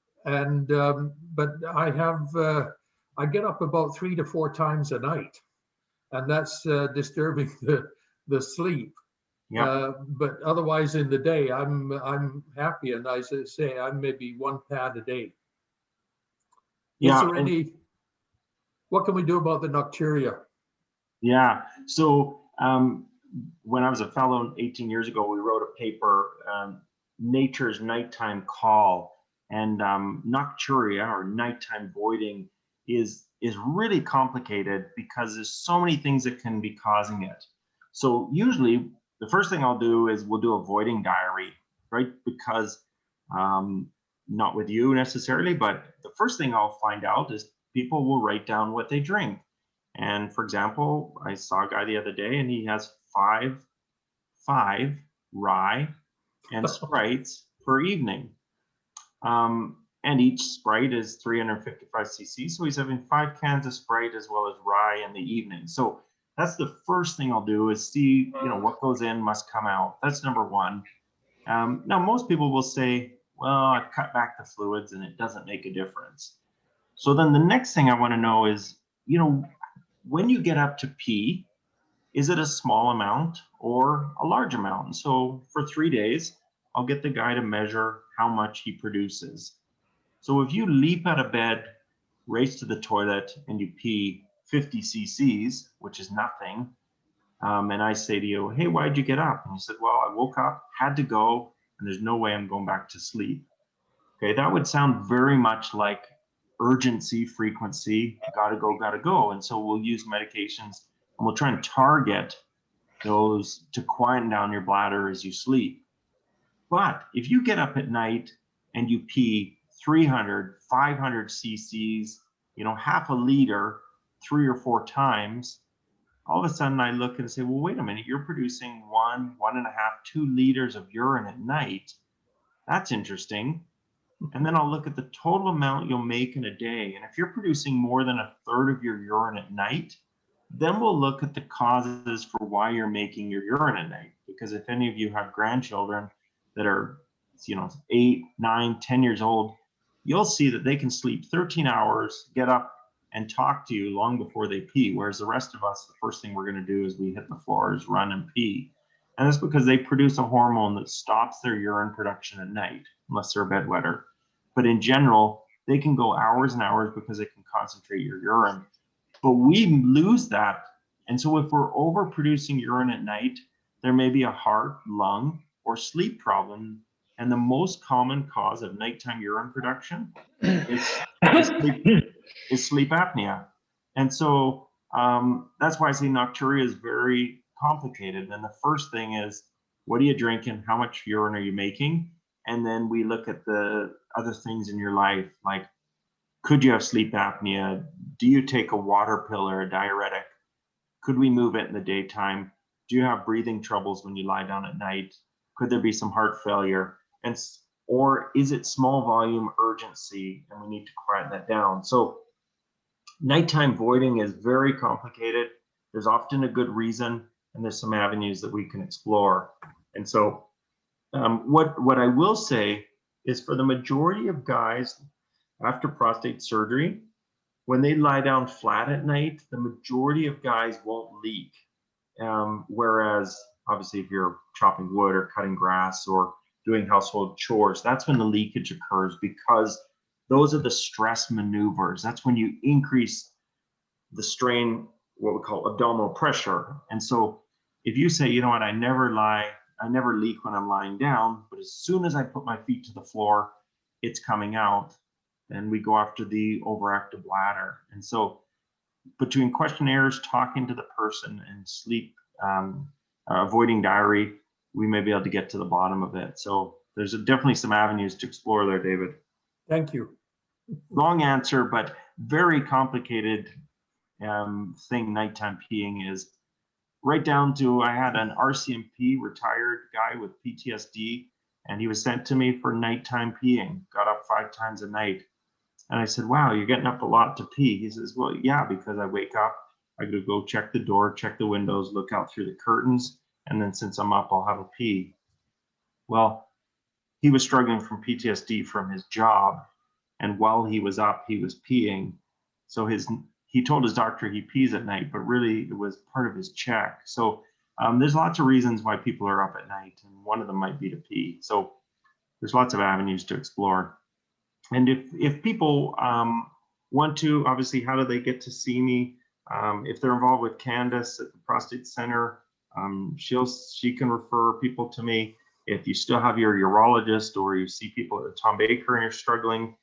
I get up about 3 to 4 times a night, and that's disturbing the sleep. Yeah. But otherwise in the day, I'm happy, and I say I'm maybe 1 pad a day. Is there what can we do about the nocturia? Yeah. So when I was a fellow 18 years ago, we wrote a paper, Nature's Nighttime Call. And nocturia, or nighttime voiding, is really complicated because there's so many things that can be causing it. So usually the first thing I'll do is we'll do a voiding diary, right? Because not with you necessarily, but the first thing I'll find out is, people will write down what they drink. And for example, I saw a guy the other day and he has five rye and Sprites per evening. And each Sprite is 355 cc. So he's having 5 cans of Sprite as well as rye in the evening. So that's the first thing I'll do is see, what goes in must come out. That's number one. Now, most people will say, well, I've cut back the fluids and it doesn't make a difference. So then the next thing I want to know is, when you get up to pee, is it a small amount or a large amount? And so for 3 days, I'll get the guy to measure how much he produces. So if you leap out of bed, race to the toilet, and you pee 50 cc's, which is nothing, and I say to you, hey, why'd you get up? And you said, well, I woke up, had to go, and there's no way I'm going back to sleep. Okay, that would sound very much like urgency, frequency, gotta go. And so we'll use medications and we'll try and target those to quieten down your bladder as you sleep. But if you get up at night and you pee 300, 500 cc's, half a liter 3 or 4 times, all of a sudden I look and say, well, wait a minute, you're producing 1.5, 2 liters of urine at night. That's interesting. And then I'll look at the total amount you'll make in a day. And if you're producing more than 1/3 of your urine at night, then we'll look at the causes for why you're making your urine at night. Because if any of you have grandchildren that are, 8, 9, 10 years old, you'll see that they can sleep 13 hours, get up and talk to you long before they pee. Whereas the rest of us, the first thing we're going to do is we hit the floor is run and pee. And that's because they produce a hormone that stops their urine production at night, unless they're a bedwetter. But in general, they can go hours and hours because they can concentrate your urine. But we lose that. And so if we're overproducing urine at night, there may be a heart, lung, or sleep problem. And the most common cause of nighttime urine production is sleep apnea. And so that's why I say nocturia is very complicated. And the first thing is, what are you drinking? How much urine are you making? And then we look at the other things in your life, like, could you have sleep apnea? Do you take a water pill or a diuretic? Could we move it in the daytime? Do you have breathing troubles when you lie down at night? Could there be some heart failure? Or is it small volume urgency and we need to quieten that down? So nighttime voiding is very complicated. There's often a good reason, and there's some avenues that we can explore. And so what I will say is, for the majority of guys after prostate surgery, when they lie down flat at night, the majority of guys won't leak. Whereas obviously if you're chopping wood or cutting grass or doing household chores, that's when the leakage occurs, because those are the stress maneuvers. That's when you increase the strain, what we call abdominal pressure. And so if you say, you know what, I never leak when I'm lying down, but as soon as I put my feet to the floor, it's coming out, then we go after the overactive bladder. And so between questionnaires, talking to the person, and sleep, avoiding diary, we may be able to get to the bottom of it. So there's definitely some avenues to explore there, David. Thank you. Long answer, but very complicated thing nighttime peeing is. Right down to, I had an RCMP retired guy with PTSD, and he was sent to me for nighttime peeing, got up 5 times a night. And I said, wow, you're getting up a lot to pee. He says, well, yeah, because I wake up, I gotta go check the door, check the windows, look out through the curtains, and then since I'm up, I'll have a pee. Well, he was struggling from PTSD from his job, and while he was up, he was peeing. So he told his doctor he pees at night, but really it was part of his check. So there's lots of reasons why people are up at night, and one of them might be to pee. So there's lots of avenues to explore. And if people want to, obviously, how do they get to see me? If they're involved with Candace at the Prostate Center, she can refer people to me. If you still have your urologist, or you see people at Tom Baker and you're struggling,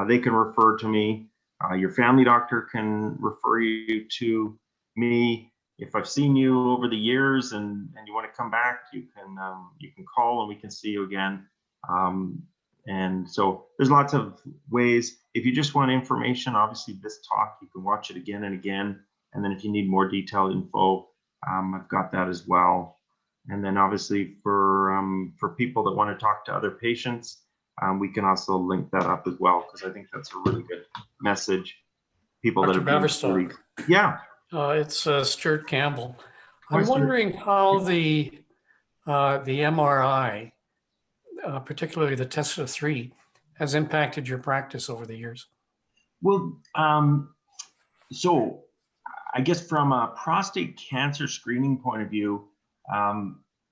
they can refer to me. Your family doctor can refer you to me. If I've seen you over the years and you want to come back, you can call and we can see you again. And so there's lots of ways. if you just want information, obviously this talk, you can watch it again and again. And then if you need more detailed info, I've got that as well. And then obviously for people that want to talk to other patients, we can also link that up as well, because I think that's a really good message. People Dr. that have been really, Baverstock. yeah. It's Stuart Campbell. Hi, I'm Stuart. wondering how the MRI, particularly the Tesla 3, has impacted your practice over the years. Well, so I guess from a prostate cancer screening point of view,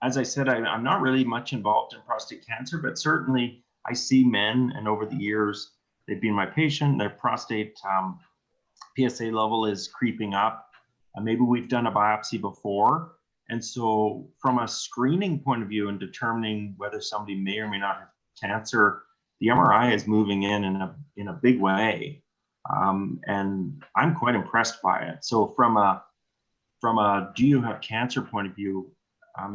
as I said, I'm not really much involved in prostate cancer, but certainly I see men, and over the years, they've been my patient, their prostate PSA level is creeping up. Maybe we've done a biopsy before. And so from a screening point of view and determining whether somebody may or may not have cancer, the MRI is moving in a big way. And I'm quite impressed by it. So from a do you have cancer point of view,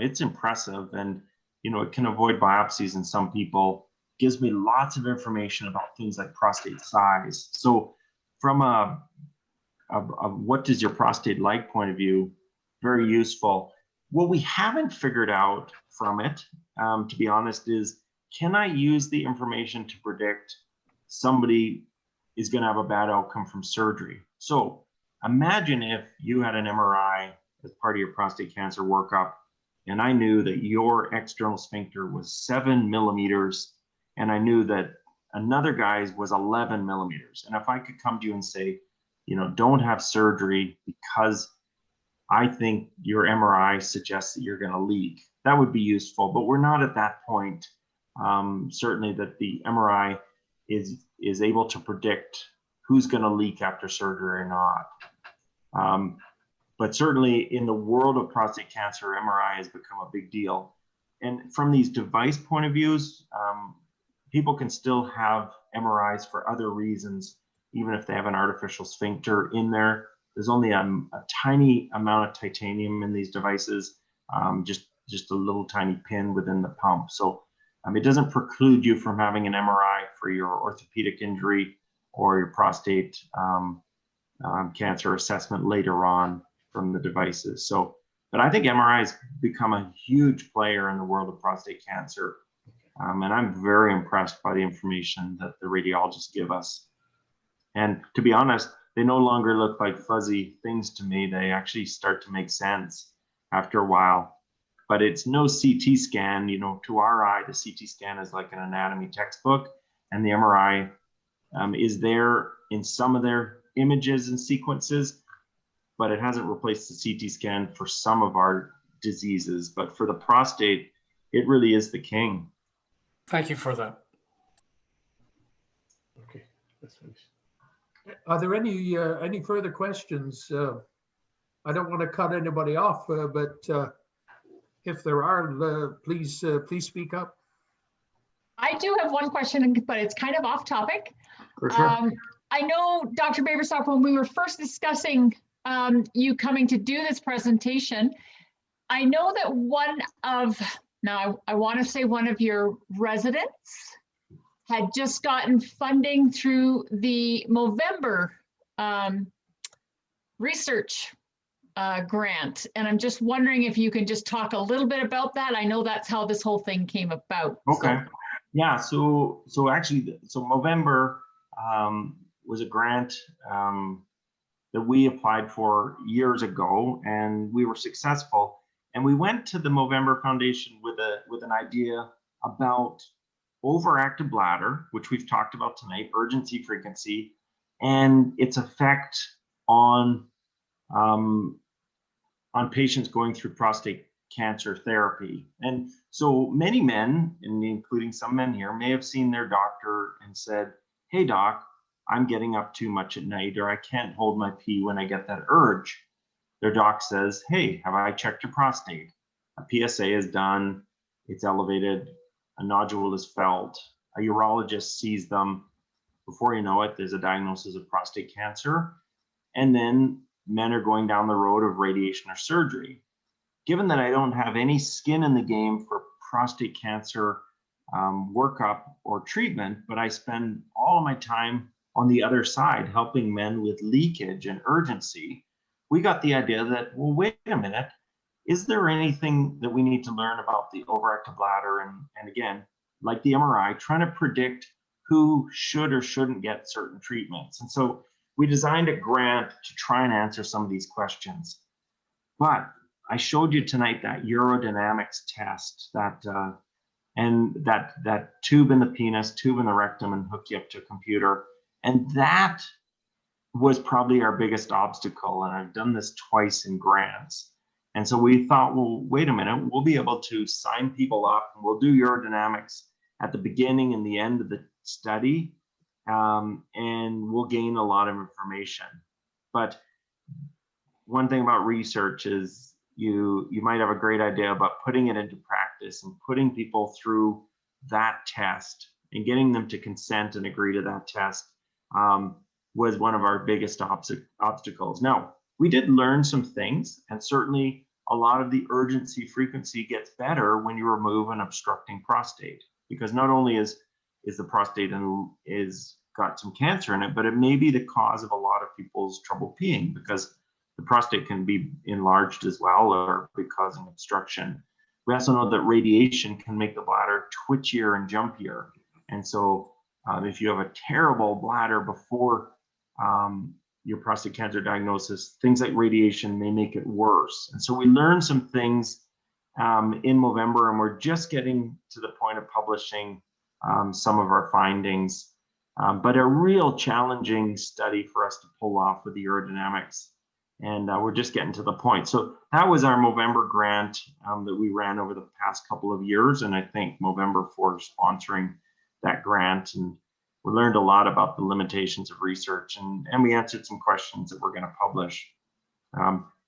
it's impressive. And, you know, it can avoid biopsies in some people, gives me lots of information about things like prostate size. So from a what does your prostate like point of view, very useful. What we haven't figured out from it, to be honest, is can I use the information to predict somebody is going to have a bad outcome from surgery? So imagine if you had an MRI as part of your prostate cancer workup, and I knew that your external sphincter was 7 millimeters, and I knew that another guy's was 11 millimeters. And if I could come to you and say, you know, don't have surgery because I think your MRI suggests that you're going to leak, that would be useful. But we're not at that point. Certainly that the MRI is able to predict who's going to leak after surgery or not. But certainly in the world of prostate cancer, MRI has become a big deal. And from these device point of views, people can still have MRIs for other reasons, even if they have an artificial sphincter in there. There's only a tiny amount of titanium in these devices, just a little tiny pin within the pump. So it doesn't preclude you from having an MRI for your orthopedic injury or your prostate cancer assessment later on from the devices. So, but I think MRI has become a huge player in the world of prostate cancer. And I'm very impressed by the information that the radiologists give us. And to be honest, they no longer look like fuzzy things to me. They actually start to make sense after a while. But it's no CT scan, you know, to our eye, the CT scan is like an anatomy textbook, and the MRI is there in some of their images and sequences, but it hasn't replaced the CT scan for some of our diseases. But for the prostate, it really is the king. Thank you for that. Okay, that's finished. Are there any further questions? I don't want to cut anybody off, but if there are, please speak up. I do have one question, but it's kind of off topic. For sure. I know, Dr. Baverstock, when we were first discussing you coming to do this presentation, I know that I want to say one of your residents had just gotten funding through the Movember research grant. And I'm just wondering if you can just talk a little bit about that. I know that's how this whole thing came about. Okay. So. Yeah. So Movember was a grant that we applied for years ago, and we were successful. And we went to the Movember Foundation with an idea about overactive bladder, which we've talked about tonight, urgency, frequency, and its effect on patients going through prostate cancer therapy. And so many men, including some men here, may have seen their doctor and said, "Hey doc, I'm getting up too much at night, or I can't hold my pee when I get that urge." Their doc says, "Hey, have I checked your prostate? A PSA is done, it's elevated, a nodule is felt, a urologist sees them. Before you know it, there's a diagnosis of prostate cancer." And then men are going down the road of radiation or surgery. Given that I don't have any skin in the game for prostate cancer workup or treatment, but I spend all of my time on the other side, helping men with leakage and urgency, we got the idea that, well, wait a minute, is there anything that we need to learn about the overactive bladder? And again, like the MRI, trying to predict who should or shouldn't get certain treatments. And so we designed a grant to try and answer some of these questions. But I showed you tonight that urodynamics test, that tube in the penis, tube in the rectum, and hook you up to a computer. And that was probably our biggest obstacle. And I've done this twice in grants. And so we thought, well, wait a minute, we'll be able to sign people up and we'll do urodynamics at the beginning and the end of the study. And we'll gain a lot of information. But one thing about research is you might have a great idea about putting it into practice and putting people through that test and getting them to consent and agree to that test was one of our biggest obstacles. Now, we did learn some things, and certainly a lot of the urgency frequency gets better when you remove an obstructing prostate, because not only is the prostate and is got some cancer in it, but it may be the cause of a lot of people's trouble peeing, because the prostate can be enlarged as well or be causing obstruction. We also know that radiation can make the bladder twitchier and jumpier. And so if you have a terrible bladder before your prostate cancer diagnosis, things like radiation may make it worse. And so we learned some things in November, and we're just getting to the point of publishing some of our findings, but a real challenging study for us to pull off with the urodynamics. And we're just getting to the point. So that was our Movember grant that we ran over the past couple of years. And I thank Movember for sponsoring that grant. And we learned a lot about the limitations of research, and we answered some questions that we're going to publish.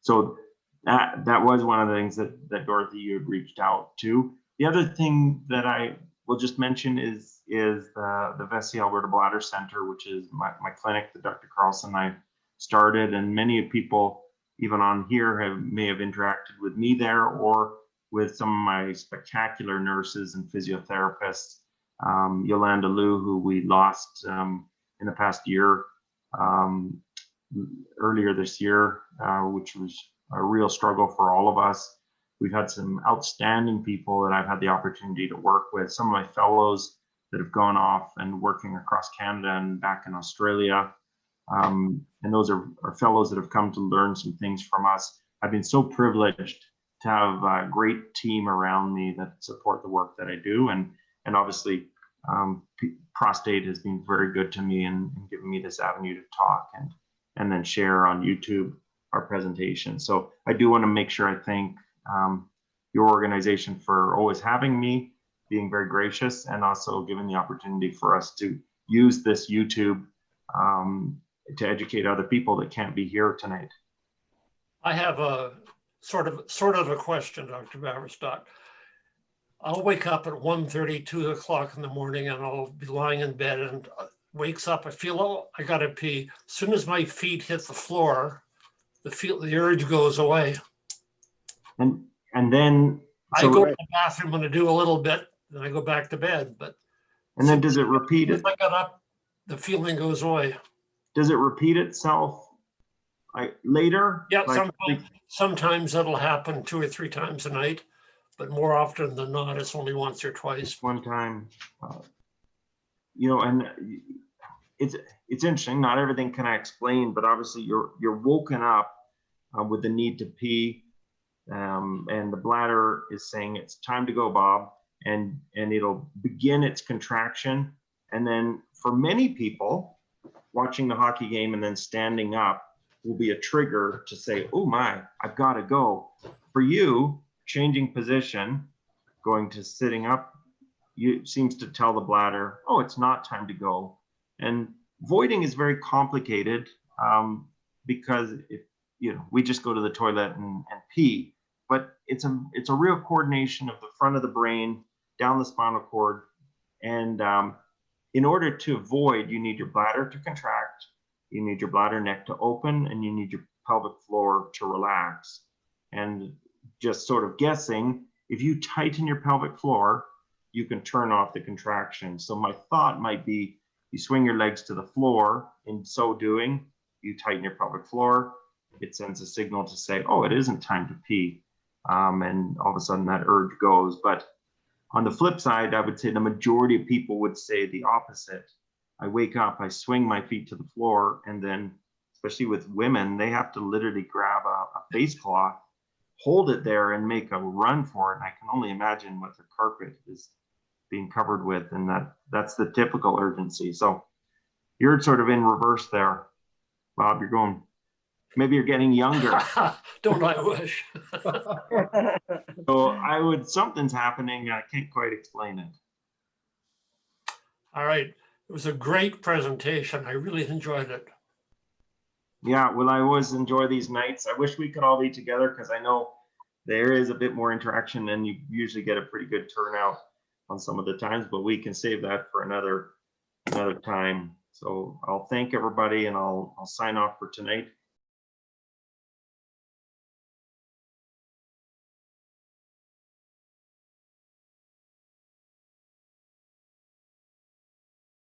So that was one of the things that Dorothy, you had reached out to. The other thing that I will just mention is the Vesey Alberta Bladder Center, which is my clinic that Dr. Carlson and I started, and many people even on here may have interacted with me there or with some of my spectacular nurses and physiotherapists. Yolanda Liu, who we lost in the past year, earlier this year, which was a real struggle for all of us. We've had some outstanding people that I've had the opportunity to work with, some of my fellows that have gone off and working across Canada and back in Australia. And those are fellows that have come to learn some things from us. I've been so privileged to have a great team around me that support the work that I do. And obviously, Prostaid has been very good to me and given me this avenue to talk and then share on YouTube our presentation. So I do want to make sure I thank your organization for always having me, being very gracious, and also giving the opportunity for us to use this YouTube to educate other people that can't be here tonight. I have a sort of a question, Dr. Baverstock. I'll wake up at 1:30, 2 o'clock in the morning, and I'll be lying in bed and wakes up. I feel, oh, I gotta pee. As soon as my feet hit the floor, the urge goes away. And then I go to the bathroom and I do a little bit, then I go back to bed. But and then does it repeat it? If I got up, the feeling goes away. Does it repeat itself later? Yeah, sometimes that'll happen 2 or 3 times a night, but more often than not, it's only once or twice. One time, and it's interesting. Not everything can I explain, but obviously you're woken up with the need to pee, and the bladder is saying it's time to go, Bob, and it'll begin its contraction, and then for many people, watching the hockey game and then standing up will be a trigger to say, oh my, I've got to go. For you, changing position, going to sitting up, seems to tell the bladder, oh, it's not time to go. And voiding is very complicated because we just go to the toilet and pee, but it's a real coordination of the front of the brain down the spinal cord. And in order to void, you need your bladder to contract, you need your bladder neck to open, and you need your pelvic floor to relax. And just sort of guessing, if you tighten your pelvic floor, you can turn off the contraction. So my thought might be, You swing your legs to the floor. In so doing, you tighten your pelvic floor. It sends a signal to say, oh, it isn't time to pee. And all of a sudden that urge goes. But on the flip side, I would say the majority of people would say the opposite. I wake up, I swing my feet to the floor, and then, especially with women, they have to literally grab a face cloth, hold it there, and make a run for it. And I can only imagine what the carpet is being covered with, and that's the typical urgency. So you're sort of in reverse there, Bob. You're going, maybe you're getting younger. Don't I wish? So something's happening. I can't quite explain it. All right. It was a great presentation. I really enjoyed it. Yeah, well, I always enjoy these nights. I wish we could all be together because I know there is a bit more interaction and you usually get a pretty good turnout on some of the times, but we can save that for another time. So I'll thank everybody and I'll sign off for tonight.